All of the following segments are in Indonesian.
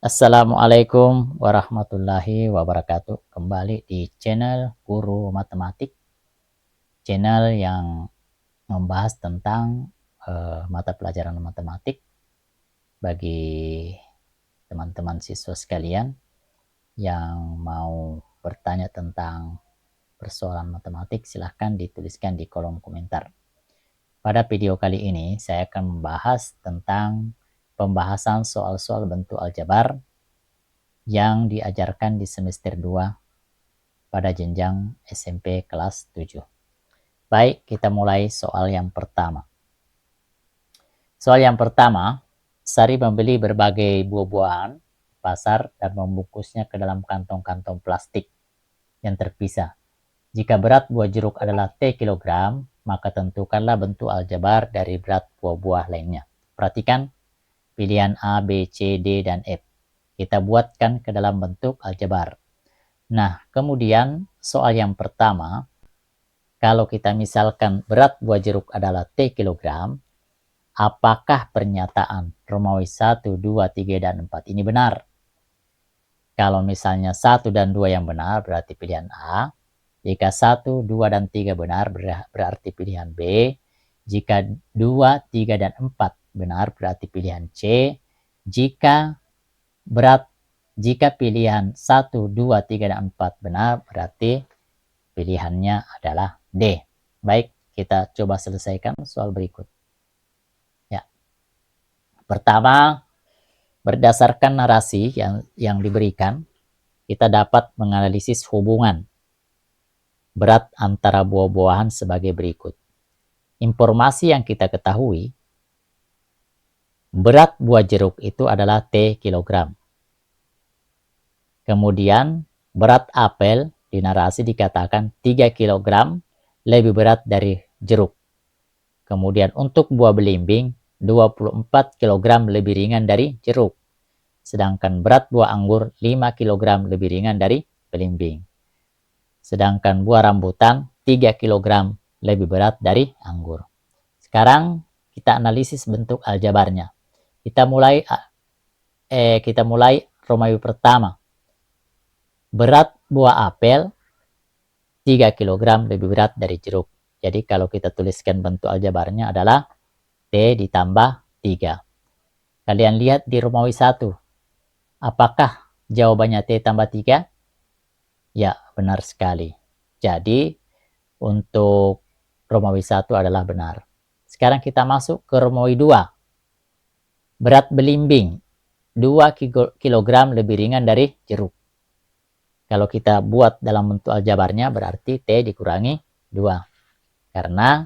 Assalamualaikum warahmatullahi wabarakatuh. Kembali di channel Guru Matematik, channel yang membahas tentang mata pelajaran matematik bagi teman-teman siswa sekalian yang mau bertanya tentang persoalan matematik. Silahkan dituliskan di kolom komentar. Pada video kali ini saya akan membahas tentang pembahasan soal-soal bentuk aljabar yang diajarkan di semester 2 pada jenjang SMP kelas 7. Baik, kita mulai soal yang pertama. Soal yang pertama, Sari membeli berbagai buah-buahan di pasar dan membungkusnya ke dalam kantong-kantong plastik yang terpisah. Jika berat buah jeruk adalah T kilogram, maka tentukanlah bentuk aljabar dari berat buah-buah lainnya. Perhatikan pilihan A, B, C, D, dan F. Kita buatkan ke dalam bentuk aljabar. Nah, kemudian soal yang pertama, kalau kita misalkan berat buah jeruk adalah T kilogram, apakah pernyataan Romawi 1, 2, 3, dan 4 ini benar? Kalau misalnya 1 dan 2 yang benar berarti pilihan A. Jika 1, 2, dan 3 benar berarti pilihan B. Jika 2, 3, dan 4 benar berarti pilihan C. Jika pilihan 1, 2, 3, dan 4 benar berarti pilihannya adalah D. Baik, kita coba selesaikan soal berikut. Ya. Pertama, berdasarkan narasi yang diberikan, kita dapat menganalisis hubungan berat antara buah-buahan sebagai berikut. Informasi yang kita ketahui, berat buah jeruk itu adalah T kilogram. Kemudian, berat apel di narasi dikatakan 3 kilogram lebih berat dari jeruk. Kemudian untuk buah belimbing 24 kg lebih ringan dari jeruk. Sedangkan berat buah anggur 5 kg lebih ringan dari belimbing. Sedangkan buah rambutan 3 kg lebih berat dari anggur. Sekarang kita analisis bentuk aljabarnya. Kita mulai Romawi pertama. Berat buah apel 3 kg lebih berat dari jeruk. Jadi kalau kita tuliskan bentuk aljabarnya adalah T ditambah 3. Kalian lihat di Romawi 1. Apakah jawabannya T tambah 3? Ya, benar sekali. Jadi untuk Romawi 1 adalah benar. Sekarang kita masuk ke Romawi 2. Berat belimbing 2 kg lebih ringan dari jeruk. Kalau kita buat dalam bentuk aljabarnya berarti T dikurangi 2. Karena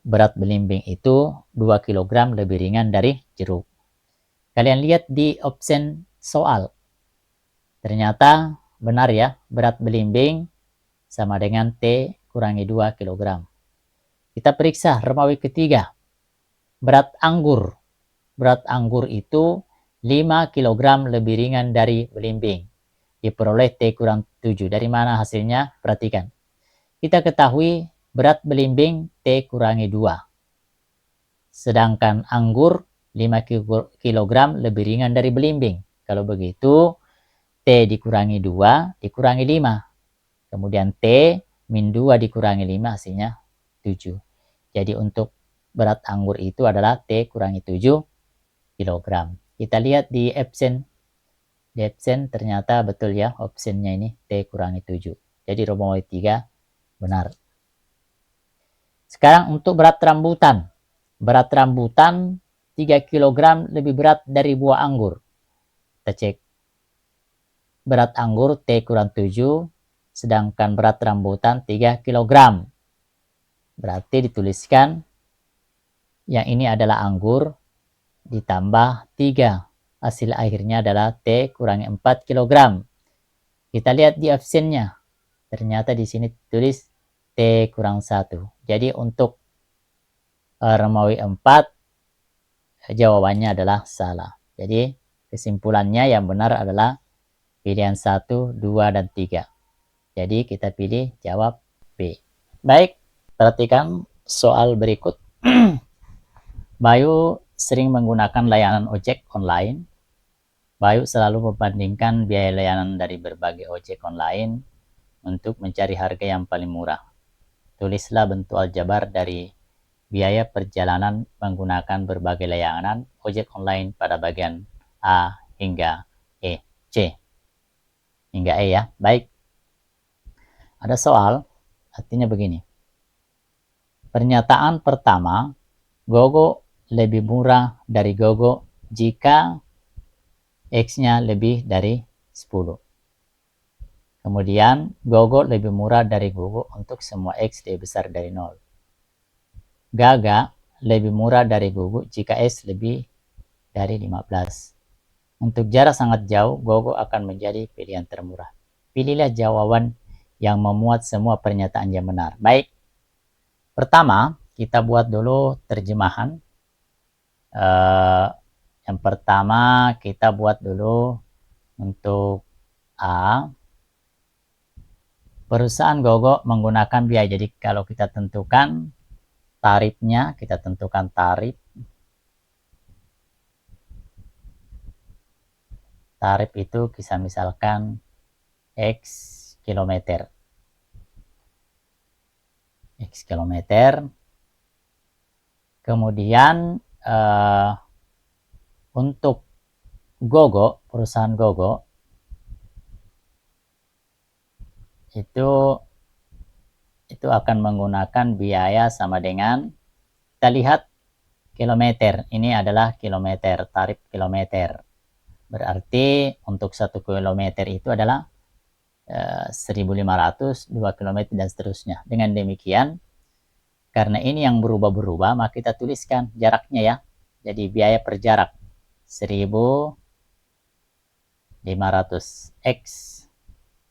berat belimbing itu 2 kg lebih ringan dari jeruk. Kalian lihat di option soal. Ternyata benar ya, berat belimbing sama dengan T kurangi 2 kg. Kita periksa Romawi ketiga. Berat anggur. Berat anggur itu 5 kg lebih ringan dari belimbing. Diperoleh T kurang 7. Dari mana hasilnya? Perhatikan. Kita ketahui berat belimbing T kurangi 2. Sedangkan anggur 5 kg lebih ringan dari belimbing. Kalau begitu, T dikurangi 2 dikurangi 5. Kemudian T min 2 dikurangi 5 hasilnya 7. Jadi untuk berat anggur itu adalah T kurangi 7 kg. Kita lihat di absen. Di absen ternyata betul ya optionnya ini T kurangi 7. Jadi Romawi 3 benar. Sekarang untuk berat rambutan. Berat rambutan 3 kg lebih berat dari buah anggur. Kita cek. Berat anggur T kurang 7, sedangkan berat rambutan 3 kg. Berarti dituliskan yang ini adalah anggur ditambah 3. Hasil akhirnya adalah T kurangi 4 kg. Kita lihat di optionnya. Ternyata di sini tulis T kurang 1. Jadi untuk Romawi 4 jawabannya adalah salah. Jadi kesimpulannya yang benar adalah pilihan 1, 2, dan 3. Jadi kita pilih jawab B. Baik, perhatikan soal berikut. Bayu sering menggunakan layanan ojek online. Bayu selalu membandingkan biaya layanan dari berbagai ojek online untuk mencari harga yang paling murah. Tulislah bentuk aljabar dari biaya perjalanan menggunakan berbagai layanan ojek online pada bagian A hingga E. C hingga E ya. Baik. Ada soal, artinya begini. Pernyataan pertama, Gogo lebih murah dari Gogo jika X-nya lebih dari 10. Kemudian, Gogo lebih murah dari Gogo untuk semua X lebih besar dari 0. Gaga lebih murah dari Gogo jika X lebih dari 15. Untuk jarak sangat jauh, Gogo akan menjadi pilihan termurah. Pilihlah jawaban yang memuat semua pernyataan yang benar. Baik, pertama kita buat dulu terjemahan. Yang pertama kita buat dulu untuk A. Perusahaan Gogo menggunakan biaya. Jadi kalau kita tentukan tarifnya, kita tentukan tarif. Tarif itu bisa misalkan X kilometer. X kilometer. Kemudian untuk Gogo, perusahaan Gogo itu akan menggunakan biaya sama dengan, kita lihat kilometer. Ini adalah kilometer, tarif kilometer. Berarti untuk 1 kilometer itu adalah 1.500, 2 kilometer dan seterusnya. Dengan demikian, karena ini yang berubah-berubah, maka kita tuliskan jaraknya ya. Jadi biaya per jarak 1.500 X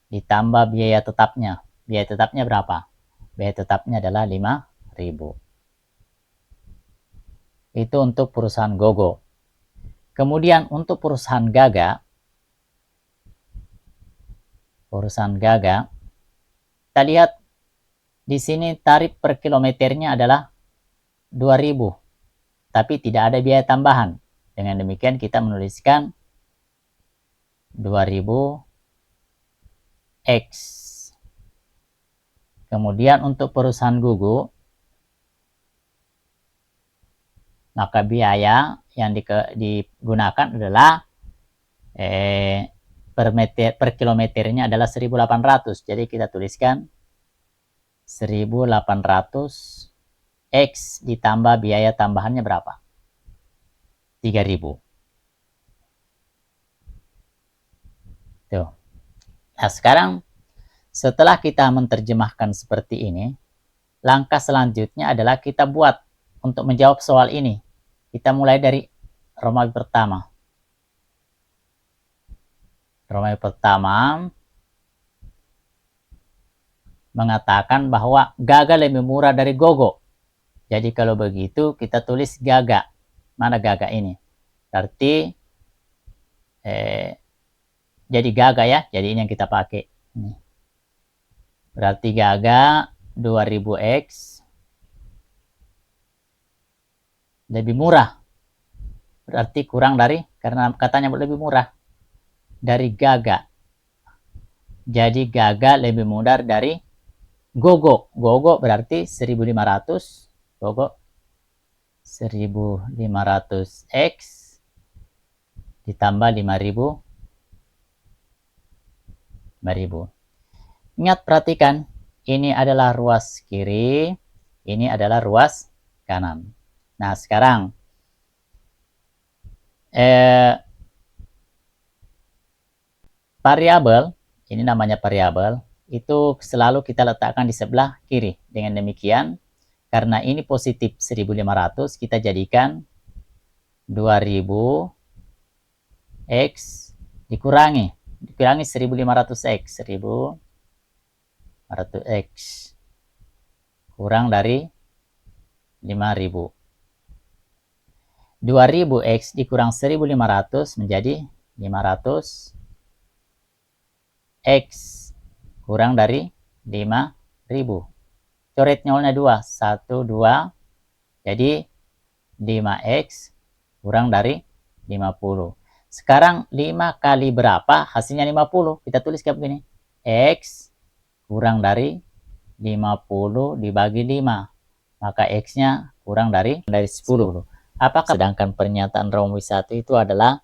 ditambah biaya tetapnya. Biaya tetapnya berapa? Biaya tetapnya adalah 5.000. Itu untuk perusahaan Gogo. Kemudian untuk perusahaan Gaga, kita lihat di sini tarif per kilometernya adalah 2.000, tapi tidak ada biaya tambahan. Dengan demikian kita menuliskan 2.000 X. Kemudian untuk perusahaan Gogo, maka biaya yang digunakan adalah per kilometernya adalah 1.800. Jadi kita tuliskan 1.800 X ditambah biaya tambahannya berapa? 3.000. Tuh. Nah, sekarang setelah kita menerjemahkan seperti ini, langkah selanjutnya adalah kita buat untuk menjawab soal ini. Kita mulai dari Romawi pertama. Romawi pertama mengatakan bahwa Gaga lebih murah dari Gogo. Jadi kalau begitu kita tulis Gaga. Mana Gaga ini? Berarti jadi Gaga ya. Jadi ini yang kita pakai. Ini. Berarti Gaga 2000X lebih murah. Berarti kurang dari, karena katanya lebih murah dari Gaga. Jadi Gaga lebih murah dari Gogo. Gogo berarti 1.500. Gogo 1.500 X ditambah 5.000. Ingat, perhatikan. Ini adalah ruas kiri. Ini adalah ruas kanan. Nah, sekarang variabel, ini namanya variabel, itu selalu kita letakkan di sebelah kiri. Dengan demikian, karena ini positif 1.500, kita jadikan 2.000 X dikurangi 1.500 X. 1.500 X kurang dari 5.000. 2.000 X dikurang 1.500 menjadi 500 X kurang dari 5.000. Coret nolnya 2. 1, 2. Jadi 5X kurang dari 50. Sekarang 5 kali berapa? Hasilnya 50. Kita tulis kayak begini. X kurang dari 50 dibagi 5. Maka X-nya kurang dari 10. Apakah sedangkan pernyataan Romawi 1 itu adalah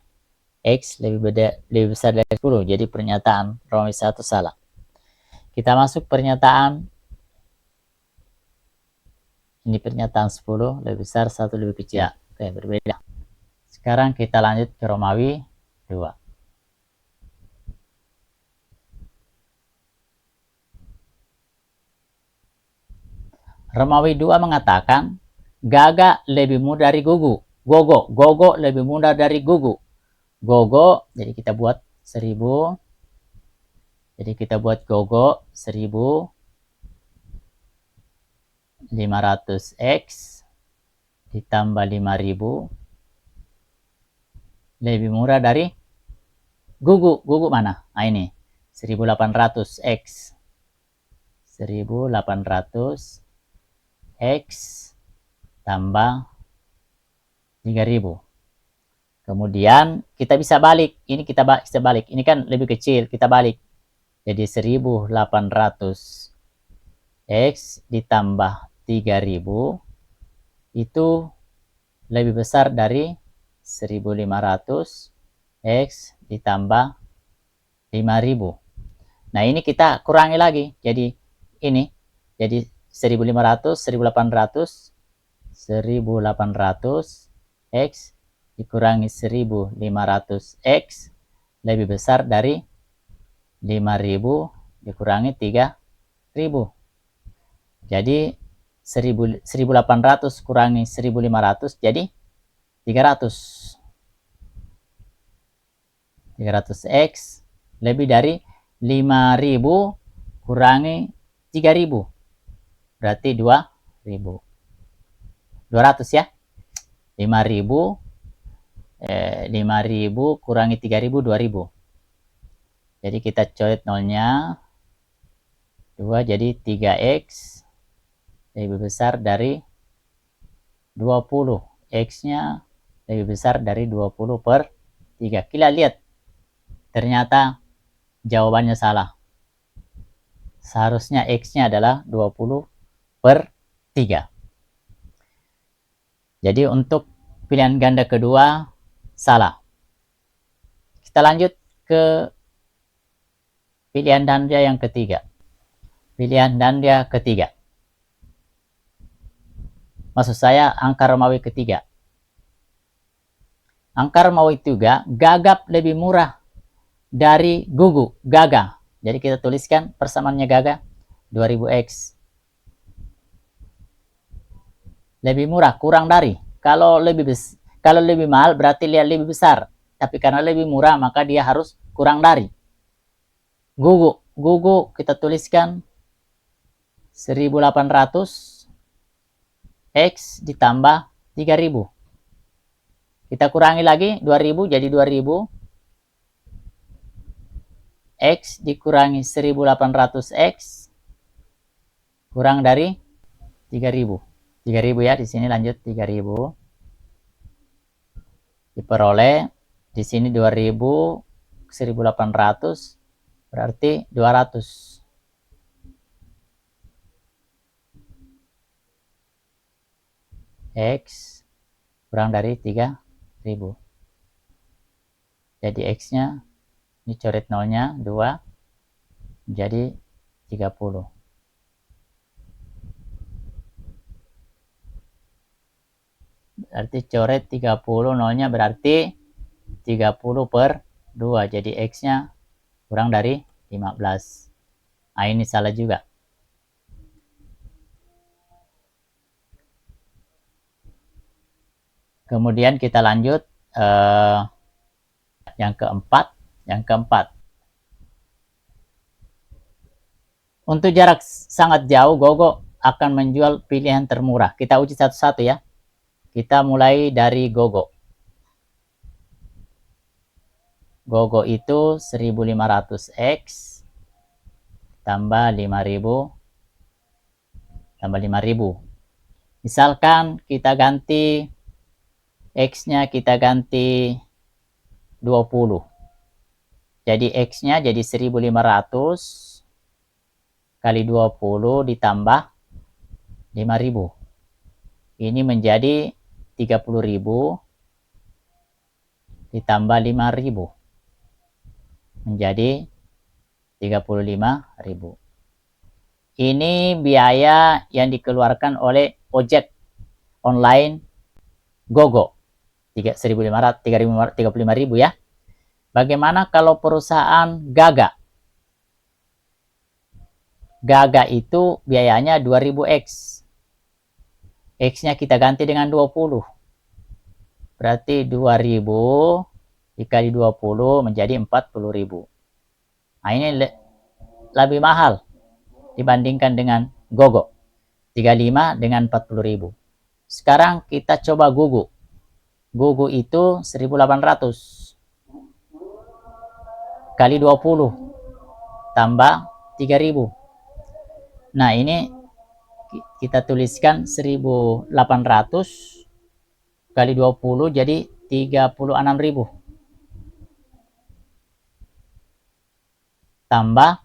X lebih besar dari 10. Jadi pernyataan Romawi 1 salah. Kita masuk pernyataan. Ini pernyataan 10 lebih besar, 1 lebih kecil. Oke, berbeda. Sekarang kita lanjut ke Romawi 2. Romawi 2 mengatakan Gaga lebih mudah dari Gogo. Gogo lebih mudah dari Gogo. Gogo, jadi kita buat 1000. Jadi kita buat Gogo 1500X ditambah 5000 lebih murah dari Gogo. Gogo mana? Nah ini 1800X. 1800X tambah 3000. Kemudian kita bisa balik. Ini kita bisa balik. Ini kan lebih kecil, kita balik. Jadi 1800X ditambah 3000 itu lebih besar dari 1500X ditambah 5000. Nah, ini kita kurangi lagi. Jadi ini jadi 1500, 1800 X dikurangi 1500X lebih besar dari 5000 dikurangi 3000. Jadi 1800 kurangi 1500 jadi 300. 300X lebih dari 5000 kurangi 3000. Berarti 2000. 200 ya. 5000 kurangi 3000 2000. Jadi kita coret nolnya 2, jadi 3X lebih besar dari 20. X-nya lebih besar dari 20 per 3. Kita lihat. Ternyata jawabannya salah. Seharusnya X-nya adalah 20 per 3. Jadi untuk pilihan ganda kedua salah. Kita lanjut ke pilihan ganda yang ketiga. Pilihan ganda ketiga. Maksud saya angka Romawi ketiga. Angka Romawi 3 gagap lebih murah dari Gugu, Gaga. Jadi kita tuliskan persamaannya Gaga 2000X. Lebih murah, kurang dari. Kalau lebih mahal berarti dia lebih besar. Tapi karena lebih murah maka dia harus kurang dari. Gugu kita tuliskan 1800 X ditambah 3000. Kita kurangi lagi 2000 jadi 2000 X dikurangi 1800 X kurang dari 3000. 3000 ya, di sini lanjut 3000. Diperoleh di sini 2000 1800 berarti 200. X kurang dari 3000. Jadi X-nya dicoret nolnya 2 jadi 30. Berarti coret 30 nolnya berarti 30 per 2. Jadi X-nya kurang dari 15. Nah, ini salah juga. Kemudian kita lanjut yang keempat. Untuk jarak sangat jauh, Gogo akan menjual pilihan termurah. Kita uji satu-satu ya. Kita mulai dari Gogo. Gogo itu 1500X tambah 5000 tambah 5000. Misalkan kita ganti X-nya kita ganti 20. Jadi X-nya jadi 1.500 kali 20 ditambah 5.000. Ini menjadi 30.000 ditambah 5.000. Menjadi 35.000. Ini biaya yang dikeluarkan oleh ojek online GoGo. 1.500, 35.000 ya. Bagaimana kalau perusahaan Gaga? Gaga itu biayanya 2.000 X. X-nya kita ganti dengan 20. Berarti 2.000 dikali 20 menjadi 40.000. Nah, ini lebih mahal dibandingkan dengan GoGo. 35 dengan 40.000. Sekarang kita coba Gugu. Gugu itu 1.800 kali 20 tambah 3.000. Nah, ini kita tuliskan 1.800 kali 20 jadi 36.000. Tambah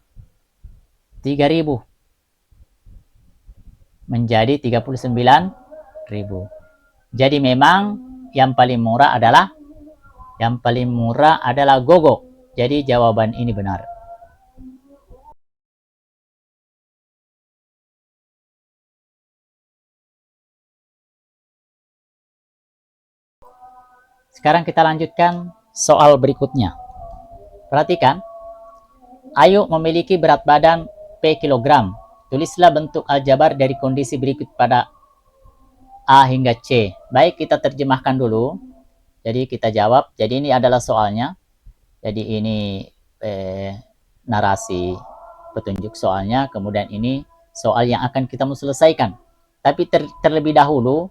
3.000 menjadi 39.000. Jadi memang yang paling murah adalah GoGo. Jadi jawaban ini benar. Sekarang kita lanjutkan soal berikutnya. Perhatikan. Ayu memiliki berat badan P kilogram. Tulislah bentuk aljabar dari kondisi berikut pada A hingga C. Baik, kita terjemahkan dulu. Jadi kita jawab. Jadi ini adalah soalnya. Jadi ini narasi petunjuk soalnya. Kemudian ini soal yang akan kita selesaikan. Tapi terlebih dahulu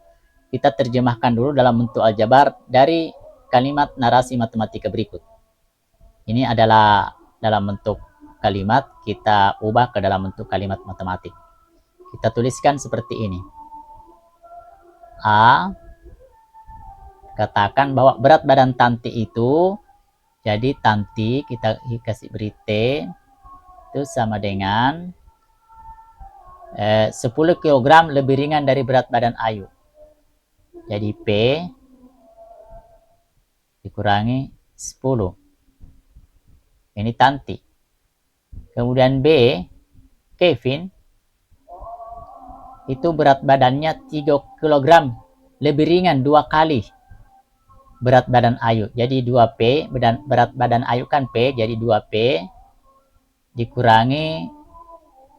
kita terjemahkan dulu dalam bentuk aljabar dari kalimat narasi matematika berikut. Ini adalah dalam bentuk kalimat, kita ubah ke dalam bentuk kalimat matematik. Kita tuliskan seperti ini. A, katakan bahwa berat badan Tanti itu, jadi Tanti kita kasih beri T, itu sama dengan 10 kg lebih ringan dari berat badan Ayu. Jadi P dikurangi 10. Ini Tanti. Kemudian B, Kevin, itu berat badannya 3 kg lebih ringan 2 kali berat badan Ayu. Jadi 2P, berat badan Ayu kan P, jadi 2P dikurangi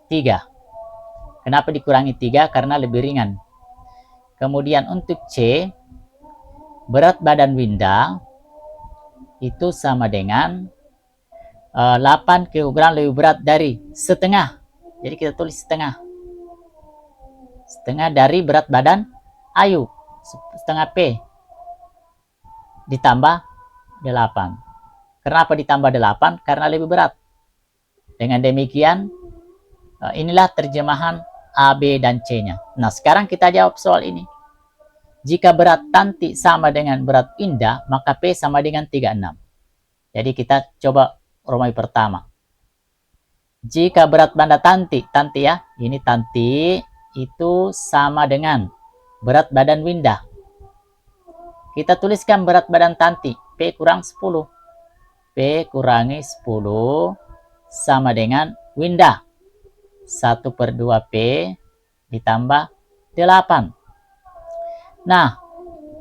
3. Kenapa dikurangi 3? Karena lebih ringan. Kemudian untuk C, berat badan Winda itu sama dengan 8 kg lebih berat dari setengah. Jadi kita tulis setengah. Setengah dari berat badan Ayu. Setengah P. Ditambah 8. Kenapa ditambah 8? Karena lebih berat. Dengan demikian, inilah terjemahan A, B, dan C-nya. Nah, sekarang kita jawab soal ini. Jika berat Tanti sama dengan berat Winda, maka P sama dengan 36. Jadi kita coba rumus pertama. Jika berat badan Tanti ya, ini Tanti itu sama dengan berat badan Winda. Kita tuliskan berat badan Tanti, P kurang 10. P kurangi 10 sama dengan Winda. 1/2P ditambah 8. Nah,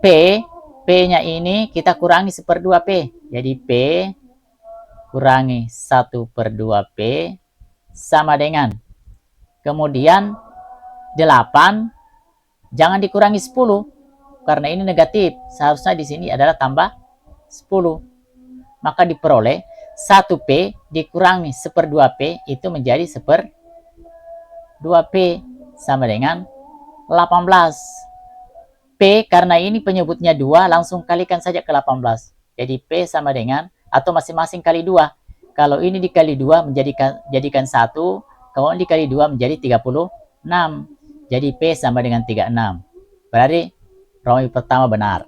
P-nya ini kita kurangi 1/2P. Jadi P kurangi 1/2P sama dengan. Kemudian 8 jangan dikurangi 10 karena ini negatif. Seharusnya di sini adalah tambah 10. Maka diperoleh 1P dikurangi 1/2P itu menjadi 1/2P sama dengan 18. P karena ini penyebutnya 2, langsung kalikan saja ke 18. Jadi P sama dengan, atau masing-masing kali 2. Kalau ini dikali 2 jadikan 1, kalau ini dikali 2 menjadi 36. Jadi P sama dengan 36. Berarti rumus pertama benar.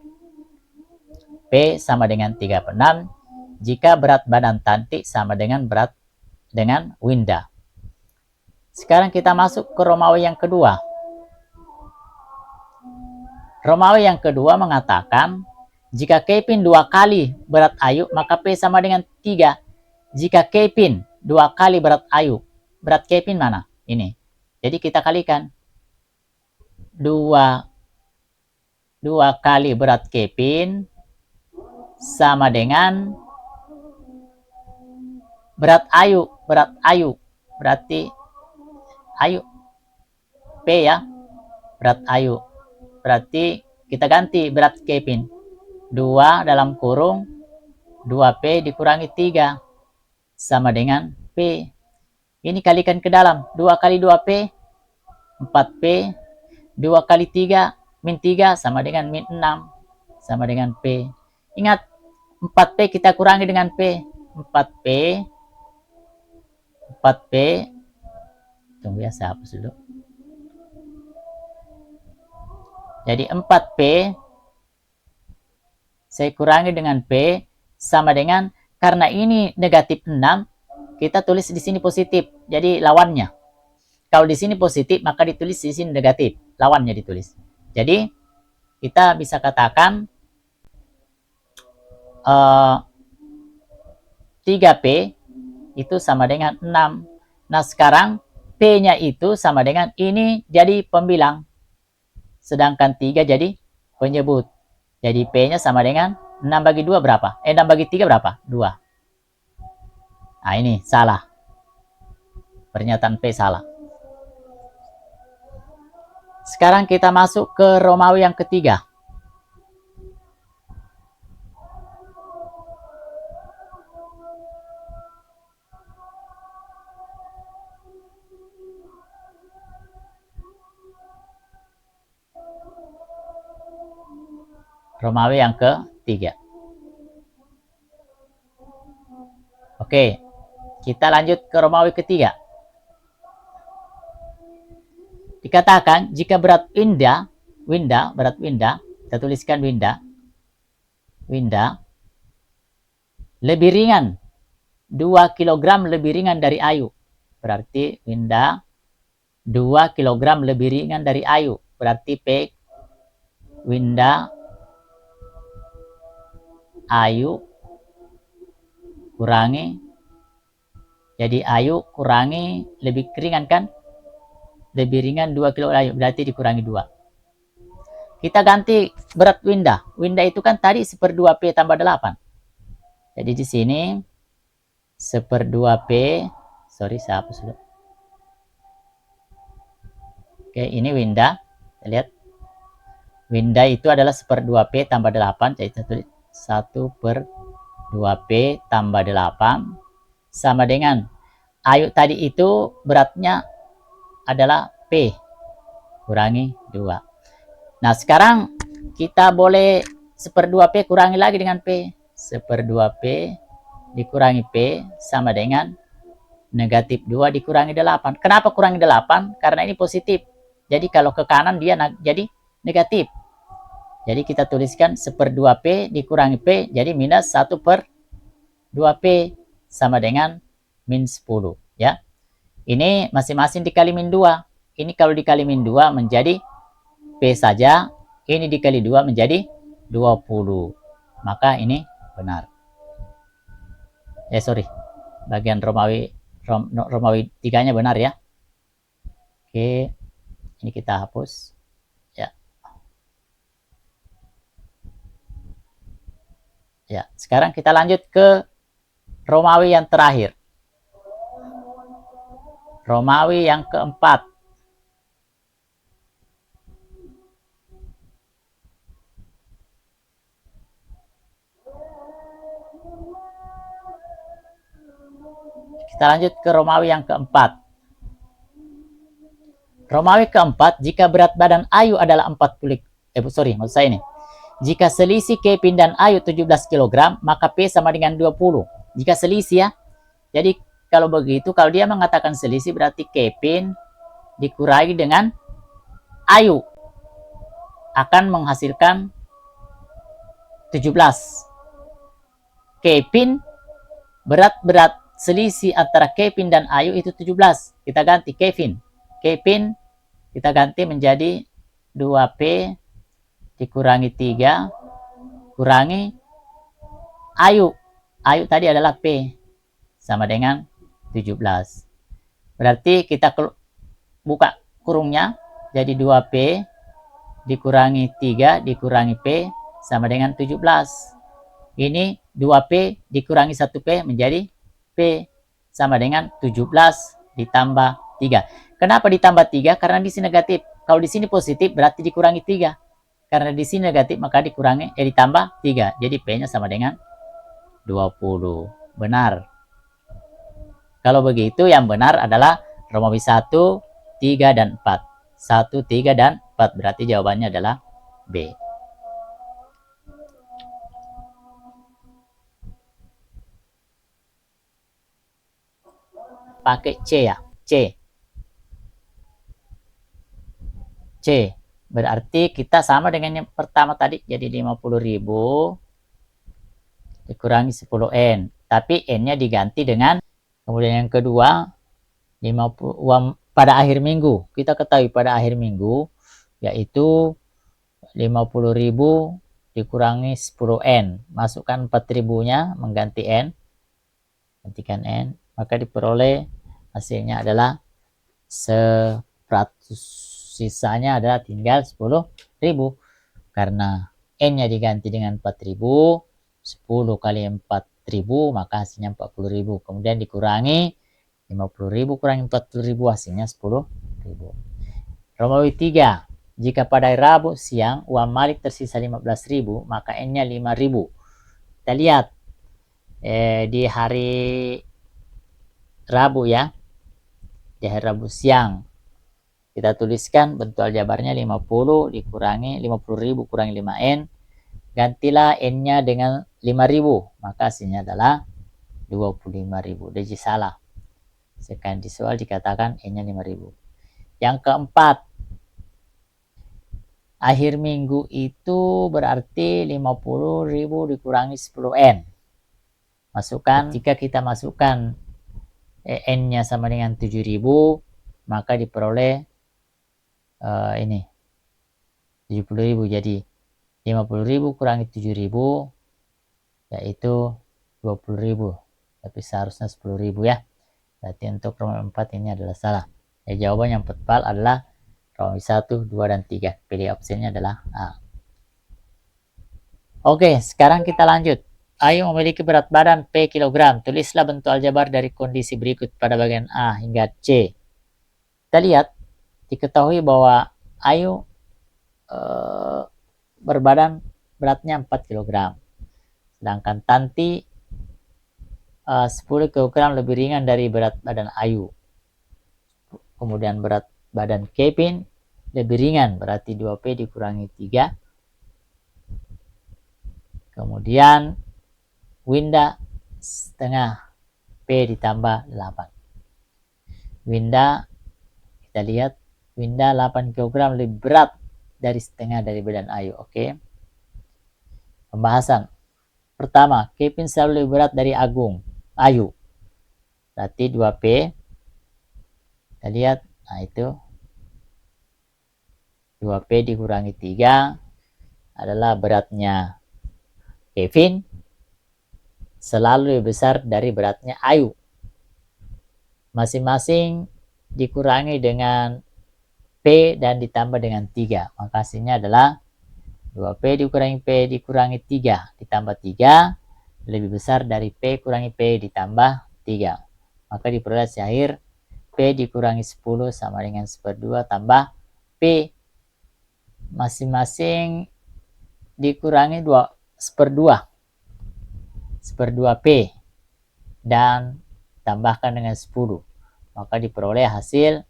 P sama dengan 36. jika berat badan Tanti sama dengan Winda. Sekarang kita masuk ke Romawi yang kedua. Romawi yang kedua mengatakan, jika Kevin 2 kali berat Ayu, maka P sama dengan 3. Jika Kevin 2 kali berat Ayu, berat Kevin mana? Ini. Jadi kita kalikan. 2 kali berat Kevin sama dengan berat Ayu. Berarti Ayu. P ya. Berat Ayu. Berarti kita ganti berat Kevin. 2 dalam kurung 2P dikurangi 3 sama dengan P. Ini kalikan ke dalam. 2 kali 2P 4P. 2 kali 3 min 3 sama dengan min 6 sama dengan P. Ingat, 4P kita kurangi dengan P. 4P. Tunggu ya, saya hapus dulu. Jadi 4P saya kurangi dengan P sama dengan, karena ini negatif 6, kita tulis di sini positif. Jadi lawannya. Kalau di sini positif, maka ditulis di sini negatif. Lawannya ditulis. Jadi kita bisa katakan 3P itu sama dengan 6. Nah sekarang P-nya itu sama dengan ini jadi pembilang. Sedangkan 3 jadi penyebut. Jadi P-nya sama dengan 6 bagi 2 berapa? 6 bagi 3 berapa? 2. Nah ini salah. Pernyataan P salah. Sekarang kita masuk ke Romawi yang ketiga. Romawi yang ketiga. Oke, kita lanjut ke Romawi ketiga. Dikatakan jika berat Winda, kita tuliskan Winda lebih ringan, 2 kg lebih ringan dari Ayu. Berarti Winda 2 kg lebih ringan dari Ayu. Berarti P Winda Ayu kurangi, jadi Ayu kurangi lebih ringan kan? Lebih ringan 2 kilo Ayu, berarti dikurangi 2. Kita ganti berat Winda. Winda itu kan tadi 1/2P tambah 8. Jadi di sini 1/2P, sorry saya hapus dulu. Oke, ini Winda. Kita lihat. Winda itu adalah 1/2P tambah 8, jadi kita tulis 1/2P tambah 8 sama dengan Ayu tadi itu beratnya adalah P kurangi 2. Nah sekarang kita boleh 1/2P kurangi lagi dengan P. 1/2P dikurangi P sama dengan negatif 2 dikurangi 8. Kenapa kurangi 8? Karena ini positif. Jadi kalau ke kanan dia jadi negatif. Jadi kita tuliskan 1/2P dikurangi P, jadi minus 1/2P sama dengan min 10. Ya. Ini masing-masing dikali min 2. Ini kalau dikali min 2 menjadi P saja. Ini dikali 2 menjadi 20. Maka ini benar. Sorry. Bagian Romawi 3-nya benar ya. Oke. Ini kita hapus. Ya, sekarang kita lanjut ke Romawi yang terakhir. Romawi yang keempat. Kita lanjut ke Romawi yang keempat. Romawi keempat, jika berat badan Ayu adalah 40, maksud saya ini. Jika selisih Kevin dan Ayu 17 kg, maka P sama dengan 20. Jika selisih ya. Jadi kalau begitu, kalau dia mengatakan selisih berarti Kevin dikurangi dengan Ayu akan menghasilkan 17. Kevin berat selisih antara Kevin dan Ayu itu 17. Kita ganti Kevin. Kevin kita ganti menjadi 2P dikurangi 3 kurangi Ayu. Ayu tadi adalah P sama dengan 17. Berarti kita buka kurungnya jadi 2P dikurangi 3 dikurangi P sama dengan 17. Ini 2P dikurangi 1P menjadi P sama dengan 17 ditambah 3. Kenapa ditambah 3? Karena di sini negatif. Kalau di sini positif berarti dikurangi 3. Karena di sini negatif maka dikurangi ditambah 3. Jadi P-nya sama dengan 20. Benar. Kalau begitu yang benar adalah Romawi 1, 3, dan 4. 1, 3, dan 4. Berarti jawabannya adalah B. Pakai C ya. C. Berarti kita sama dengan yang pertama tadi. Jadi 50.000 dikurangi 10N. Tapi N-nya diganti dengan, kemudian yang kedua, 50 uang pada akhir minggu. Kita ketahui pada akhir minggu, yaitu 50.000 dikurangi 10N. Masukkan 4.000-nya, mengganti N. Gantikan N. Maka diperoleh hasilnya adalah 100. Sisanya adalah tinggal 10.000. Karena N-nya diganti dengan 4.000. 10 kali 4.000 maka hasilnya 40.000. Kemudian dikurangi 50.000 kurangi 40.000 hasilnya 10.000. Romawi 3. Jika pada hari Rabu siang uang Malik tersisa 15.000 maka N-nya 5.000. Kita lihat di hari Rabu ya. Di hari Rabu siang kita tuliskan bentuk aljabarnya 50 dikurangi 50.000 kurangi 5N. Gantilah N-nya dengan 5.000. Maka hasilnya adalah 25.000. Jadi salah. Sekarang di soal dikatakan N-nya 5.000. Yang keempat. Akhir minggu itu berarti 50.000 dikurangi 10N. Masukkan. Jika kita masukkan N-nya sama dengan 7.000. Maka diperoleh ini 70.000. Jadi 50.000 kurangi 7.000 yaitu 20.000. Tapi seharusnya 10.000 ya. Berarti untuk Romawi 4 ini adalah salah. Jawaban yang tepat adalah Romawi 1, 2, dan 3. Pilih opsinya adalah A. Oke, sekarang kita lanjut. Ayu memiliki berat badan P kilogram. Tulislah bentuk aljabar dari kondisi berikut pada bagian A hingga C. Kita lihat, diketahui bahwa Ayu beratnya 4 kg. Sedangkan Tanti 10 kg lebih ringan dari berat badan Ayu. Kemudian berat badan Kevin lebih ringan, berarti 2P dikurangi 3. Kemudian Winda setengah P ditambah 8. Winda, kita lihat Winda 8 kg lebih berat dari setengah dari badan Ayu. Oke. Pembahasan. Pertama, Kevin selalu lebih berat dari Ayu. Berarti 2P. Kita lihat, nah itu 2P dikurangi 3 adalah beratnya Kevin selalu lebih besar dari beratnya Ayu. Masing-masing dikurangi dengan P dan ditambah dengan 3. Maka hasilnya adalah 2P dikurangi P dikurangi 3 ditambah 3 lebih besar dari P kurangi P ditambah 3. Maka diperoleh hasil akhir P dikurangi 10 sama dengan 1/2 tambah P masing-masing dikurangi 1/2 P dan tambahkan dengan 10. Maka diperoleh hasil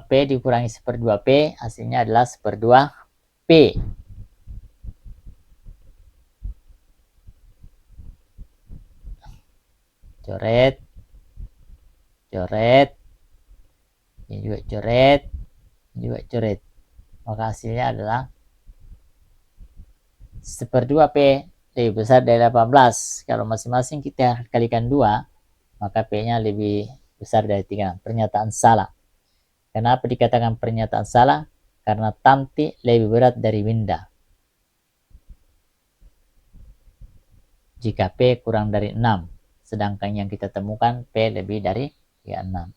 P dikurangi 1/2 P hasilnya adalah 1/2 P. Coret, ini juga coret, ini juga coret. Maka hasilnya adalah 1/2 P lebih besar dari 18. Kalau masing-masing kita kalikan 2, maka P-nya lebih besar dari 3. Pernyataan salah. Kenapa dikatakan pernyataan salah? Karena Tanti lebih berat dari Winda. Jika P kurang dari 6. Sedangkan yang kita temukan P lebih dari 6.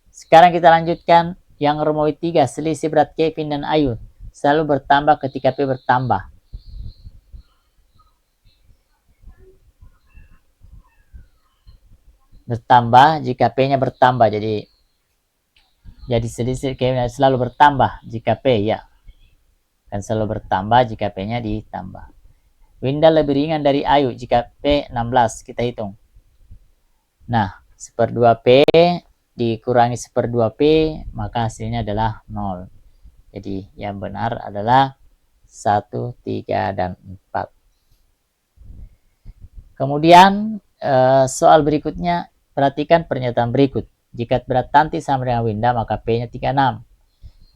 Sekarang kita lanjutkan yang Romawi 3. Selisih berat Kevin dan Ayu selalu bertambah ketika P bertambah. Bertambah jika P-nya bertambah. Jadi selisih Kevin selalu bertambah jika P, ya. Kan selalu bertambah jika P-nya ditambah. Winda lebih ringan dari Ayu jika P 16. Kita hitung. Nah, 1/2 P dikurangi 1/2 P, maka hasilnya adalah 0. Jadi yang benar adalah 1, 3, dan 4. Kemudian soal berikutnya, perhatikan pernyataan berikut. Jika berat Tanti sama dengan Winda, maka P-nya 36.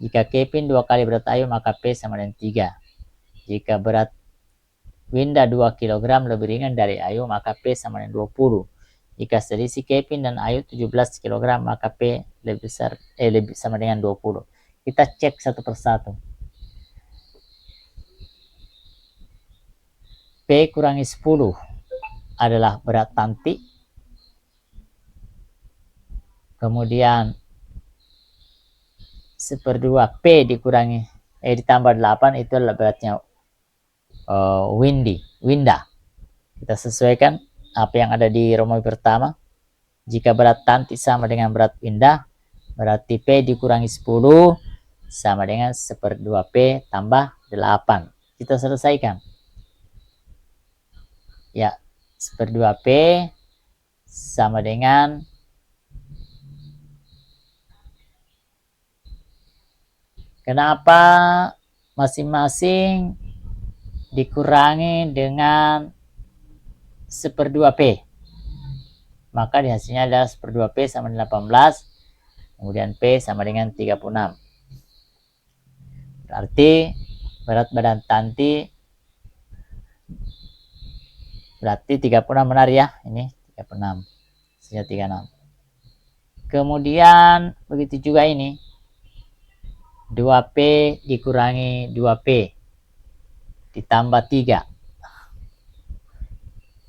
Jika Kevin 2 kali berat Ayu, maka P sama dengan 3. Jika berat Winda 2 kg lebih ringan dari Ayu, maka P sama dengan 20. Jika selisih Kevin dan Ayu 17 kg, maka P lebih besar, lebih sama dengan 20. Kita cek satu persatu. P kurangi 10 adalah berat Tanti. Kemudian 1/2 P dikurangi ditambah 8 itu adalah beratnya Winda. Kita sesuaikan apa yang ada di Romawi pertama. Jika berat Tanti sama dengan berat Winda, berarti P dikurangi 10 sama dengan 1/2 P tambah 8. Kita selesaikan. Ya, 1/2 P sama dengan kenapa masing-masing dikurangi dengan 1/2 P? Maka di hasilnya adalah 1/2 P sama dengan 18. Kemudian P sama dengan 36. Berarti berat badan Tanti berarti 36 benar ya. Ini 36. Hasilnya 36. Kemudian begitu juga ini. 2P dikurangi 2P ditambah 3.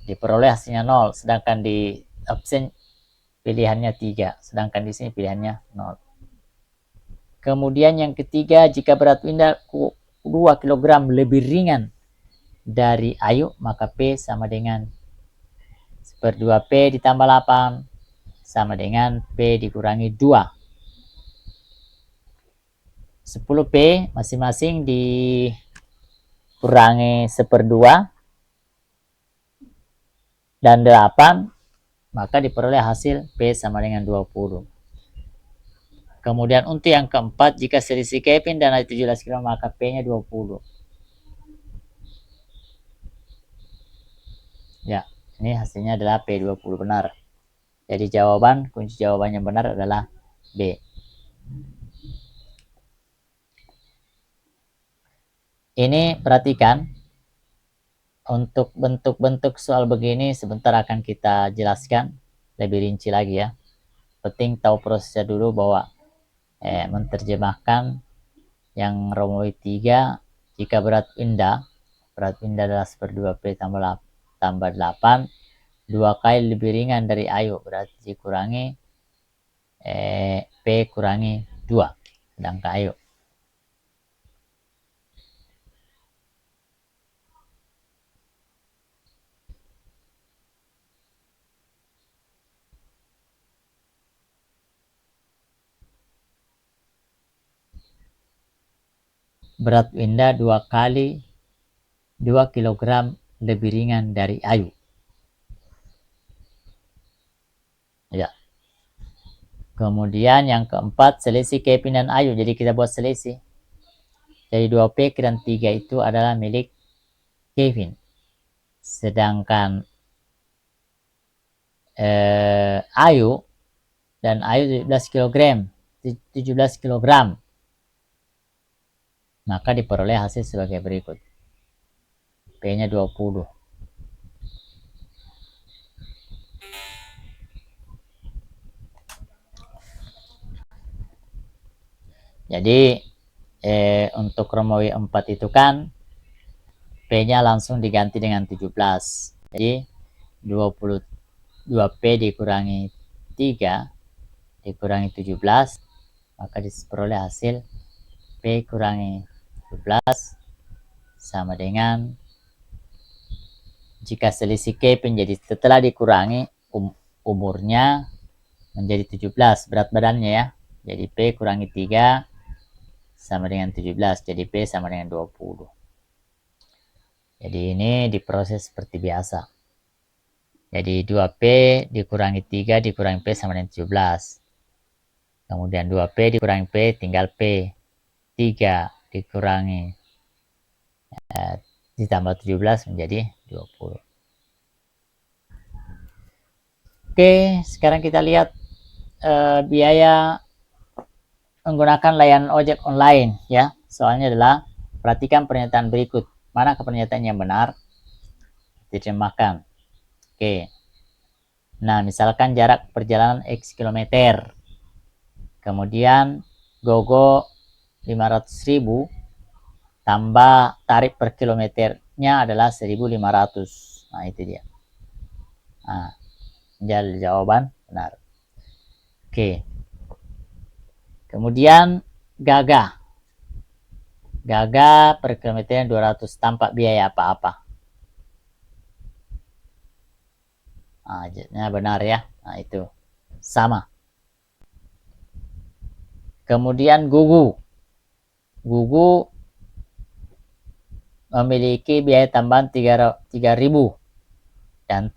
Diperoleh hasilnya 0. Sedangkan di option pilihannya 3. Sedangkan di sini pilihannya 0. Kemudian yang ketiga, jika berat Winda 2 kg lebih ringan dari Ayu, maka P sama dengan 1/2 P ditambah 8 sama dengan P dikurangi 2. 10P masing-masing dikurangi 1/2 dan 8, maka diperoleh hasil P sama dengan 20. Kemudian untuk yang keempat, jika selisih Kevin dan Ayu 17 kg, maka P-nya 20. Ya, ini hasilnya adalah P20 benar. Jadi kunci jawaban yang benar adalah B. Ini perhatikan, untuk bentuk-bentuk soal begini sebentar akan kita jelaskan lebih rinci lagi ya. Penting tahu prosesnya dulu bahwa menerjemahkan yang Romawi 3, jika berat Winda adalah 1/2 P tambah 8, 2 kali lebih ringan dari Ayu, berarti dikurangi P kurangi 2, sedangkan Ayu. Berat Winda 2 kg lebih ringan dari Ayu. Ya. Kemudian yang keempat, selisih Kevin dan Ayu. Jadi kita buat selisih. Jadi 2P dan 3 itu adalah milik Kevin. Sedangkan Ayu 17 kg. Maka diperoleh hasil sebagai berikut. P-nya 20. Jadi untuk Romawi 4 itu kan P-nya langsung diganti dengan 17. Jadi 22P dikurangi 3 dikurangi 17, maka diperoleh hasil P kurangi 17 sama dengan, jika selisih K menjadi setelah dikurangi umurnya menjadi 17 berat badannya ya. Jadi P kurangi 3 sama dengan 17. Jadi P sama dengan 20. Jadi ini diproses seperti biasa. Jadi 2P dikurangi 3 dikurangi P sama dengan 17. Kemudian 2P dikurangi P tinggal P. 3 dikurangi ditambah 17 menjadi 20. Oke, sekarang kita lihat biaya menggunakan layanan ojek online ya. Soalnya adalah perhatikan pernyataan berikut. Mana pernyataan yang benar? Diterjemahkan. Oke. Nah, misalkan jarak perjalanan X kilometer. Kemudian GoGo 500.000 tambah tarif per kilometernya adalah 1.500. Nah, itu dia. Nah, jadi jawaban benar. Oke. Kemudian Gaga per kilometernya 200 tanpa biaya apa-apa. Nah, benar ya. Nah, itu sama. Kemudian Gugu memiliki biaya tambahan 3.000 dan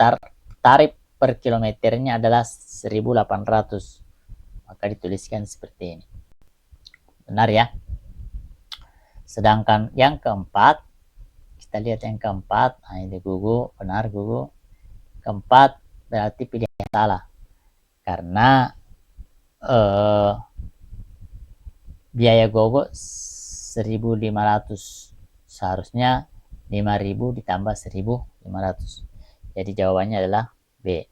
tarif per kilometernya adalah 1.800. Maka dituliskan seperti ini. Benar ya. Sedangkan yang keempat, kita lihat yang keempat. Nah, ini Gugu, benar Gugu. Keempat berarti pilihan salah. Karena biaya GoGo 1.500. Seharusnya 5.000 ditambah 1.500. Jadi jawabannya adalah B.